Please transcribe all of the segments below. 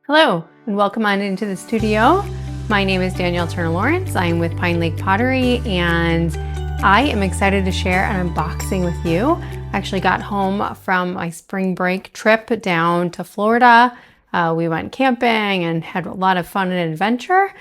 Hello, and welcome on into the studio. My name is Danielle Turner Lawrence. I am with Pine Lake Pottery, and I am excited to share an unboxing with you. I actually got home from my spring break trip down to Florida. We went camping and had a lot of fun and adventure,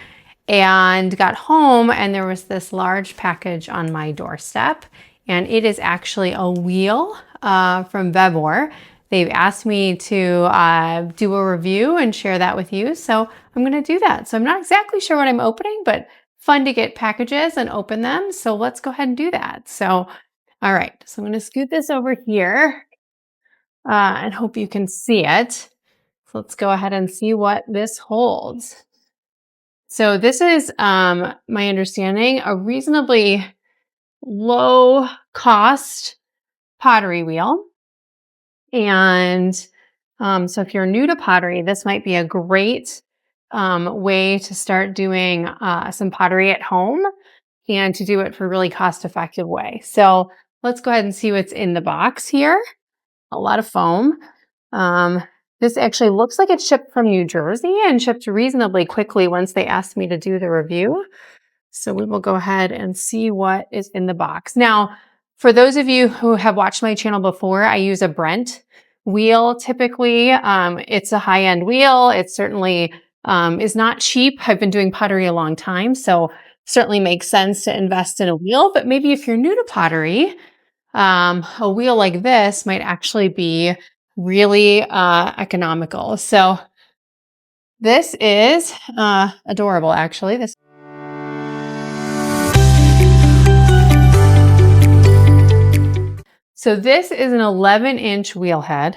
and got home, and there was this large package on my doorstep, and it is actually a wheel from Vevor. They've asked me to do a review and share that with you, so I'm going to do that. So I'm not exactly sure what I'm opening, but fun to get packages and open them. So let's go ahead and do that. So, all right, so I'm going to scoot this over here and hope you can see it. So let's go ahead and see what this holds. So this is, my understanding, a reasonably low cost pottery wheel. And so if you're new to pottery, this might be a great way to start doing some pottery at home and to do it for a really cost-effective way. So let's go ahead and see what's in the box here. A lot of foam. This actually looks like it's shipped from New Jersey and shipped reasonably quickly once they asked me to do the review. So we will go ahead and see what is in the box. Now, for those of you who have watched my channel before, I use a Brent wheel typically. It's a high-end wheel. It certainly is not cheap. I've been doing pottery a long time, so certainly makes sense to invest in a wheel. But maybe if you're new to pottery, a wheel like this might actually be really economical. So this is adorable, actually. So this is an 11-inch wheel head.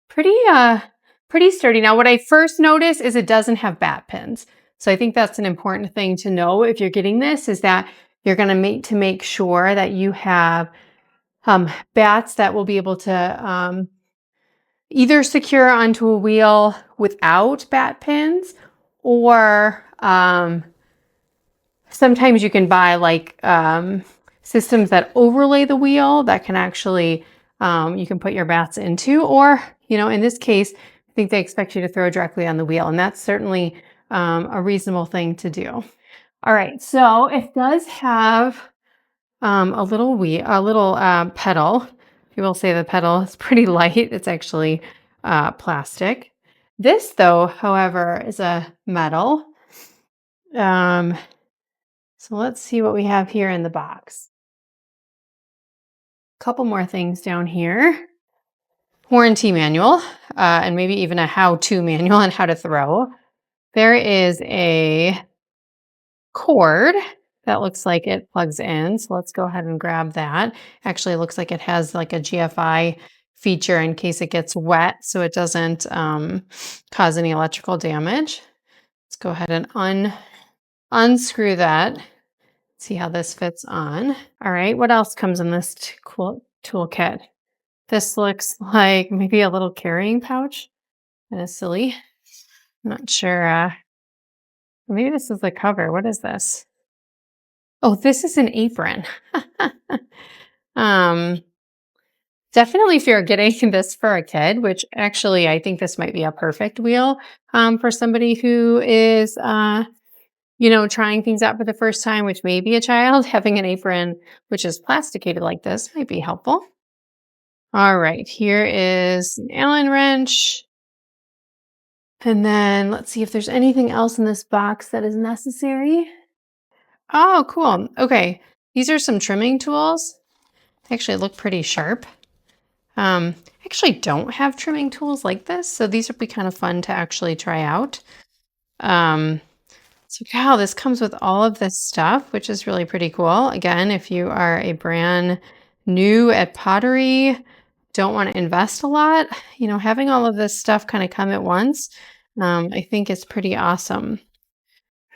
Pretty sturdy. Now, what I first noticed is it doesn't have bat pins. So I think that's an important thing to know if you're getting this, is that you're going to make sure that you have bats that will be able to either secure onto a wheel without bat pins, or sometimes you can buy like systems that overlay the wheel that can actually, you can put your bats into, or, in this case, I think they expect you to throw directly on the wheel, and that's certainly a reasonable thing to do. All right, so it does have a little pedal. You will say the pedal is pretty light. It's actually plastic. This, though, however, is a metal. So let's see what we have here in the box. A couple more things down here. Warranty manual, and maybe even a how-to manual on how to throw. There is a cord that looks like it plugs in. So let's go ahead and grab that. Actually, it looks like it has like a GFI feature in case it gets wet, so it doesn't cause any electrical damage. Let's go ahead and unscrew that. See how this fits on. All right, what else comes in this cool toolkit? This looks like maybe a little carrying pouch. Kind of silly. I'm not sure. Maybe this is the cover. What is this? Oh, this is an apron. Definitely if you're getting this for a kid, which actually I think this might be a perfect wheel for somebody who is trying things out for the first time, which may be a child. Having an apron which is plasticated like this might be helpful. All right, here is an Allen wrench. And then let's see if there's anything else in this box that is necessary. Oh, cool. Okay, these are some trimming tools. They actually look pretty sharp. I actually don't have trimming tools like this, so these would be kind of fun to actually try out. So wow, this comes with all of this stuff, which is really pretty cool. Again, if you are a brand new at pottery, don't want to invest a lot, having all of this stuff kind of come at once, I think is pretty awesome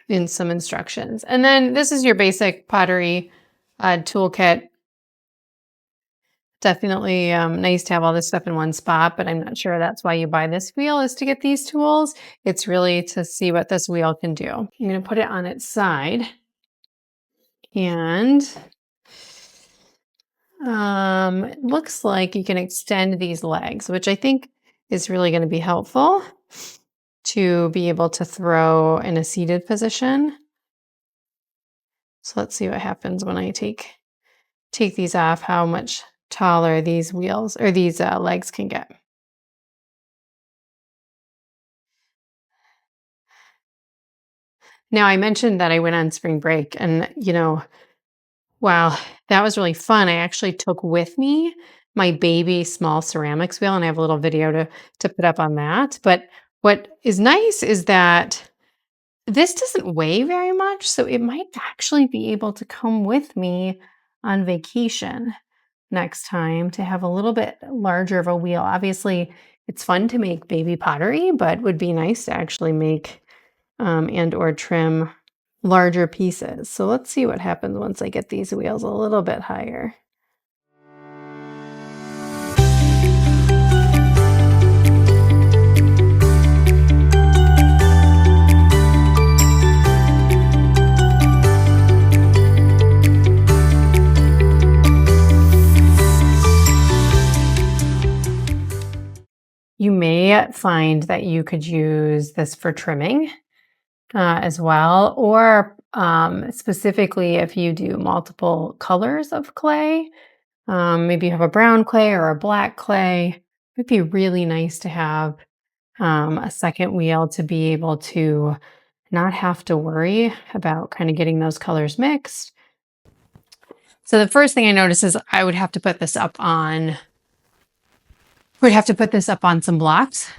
in some instructions. And then this is your basic pottery toolkit. Definitely nice to have all this stuff in one spot, but I'm not sure that's why you buy this wheel, is to get these tools. It's really to see what this wheel can do. I'm going to put it on its side, and it looks like you can extend these legs, which I think is really going to be helpful to be able to throw in a seated position. So let's see what happens when I take these off, how much taller these wheels or these legs can get. Now, I mentioned that I went on spring break, and wow, that was really fun. I actually took with me my baby small ceramics wheel, and I have a little video to put up on that. But what is nice is that this doesn't weigh very much, so it might actually be able to come with me on vacation next time to have a little bit larger of a wheel. Obviously, it's fun to make baby pottery, but would be nice to actually make and or trim larger pieces. So let's see what happens once I get these wheels a little bit higher. You may find that you could use this for trimming as well, or specifically if you do multiple colors of clay. Maybe you have a brown clay or a black clay. It'd be really nice to have a second wheel to be able to not have to worry about kind of getting those colors mixed. So the first thing I noticed is I would have to put this up on some blocks.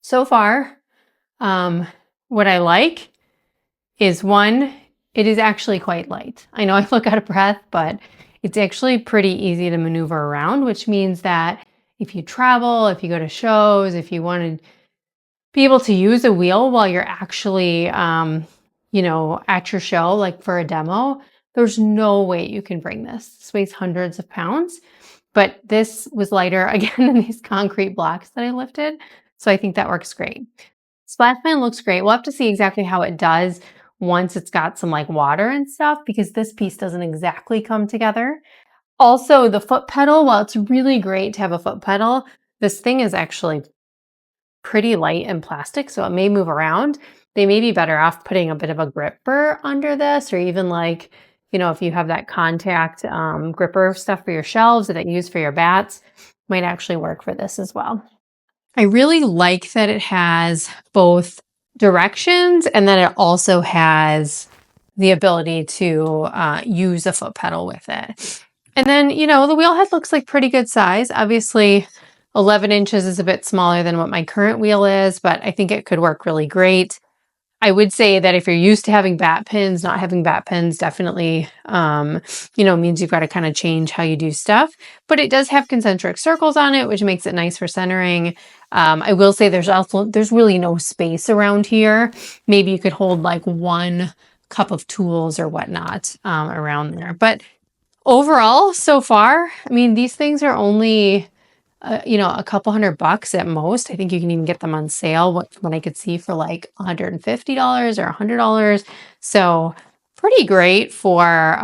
So far, what I like is one, it is actually quite light. I know I look out of breath, but it's actually pretty easy to maneuver around, which means that if you travel, if you go to shows, if you want to be able to use a wheel while you're actually, at your show, like for a demo, there's no way you can bring this. This weighs hundreds of pounds, but this was lighter again than these concrete blocks that I lifted. So I think that works great. Splash pan looks great. We'll have to see exactly how it does once it's got some like water and stuff, because this piece doesn't exactly come together. Also, the foot pedal, while it's really great to have a foot pedal, this thing is actually pretty light and plastic, so it may move around. They may be better off putting a bit of a gripper under this, or even like, if you have that contact gripper stuff for your shelves that you use for your bats, might actually work for this as well. I really like that it has both directions and then it also has the ability to use a foot pedal with it. And then, the wheel head looks like pretty good size. Obviously, 11 inches is a bit smaller than what my current wheel is, but I think it could work really great. I would say that if you're used to having bat pins, not having bat pins definitely, means you've got to kind of change how you do stuff. But it does have concentric circles on it, which makes it nice for centering. I will say there's really no space around here. Maybe you could hold like one cup of tools or whatnot around there. But overall, so far, I mean, these things are only a couple $100 at most. I think you can even get them on sale, what I could see, for like $150 or $100. So pretty great for,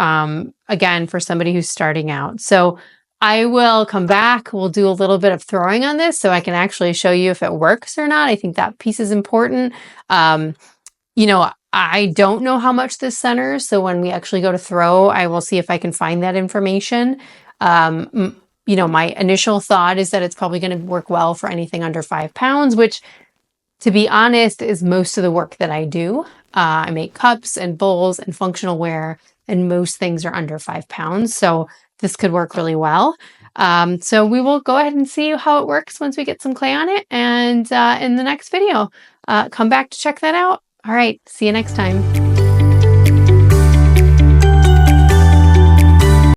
again, for somebody who's starting out. So I will come back. We'll do a little bit of throwing on this so I can actually show you if it works or not. I think that piece is important. I don't know how much this centers. So when we actually go to throw, I will see if I can find that information. My initial thought is that it's probably going to work well for anything under 5 pounds, which, to be honest, is most of the work that I do. I make cups and bowls and functional ware, and most things are under 5 pounds. So this could work really well. So we will go ahead and see how it works once we get some clay on it. And in the next video, come back to check that out. All right, see you next time.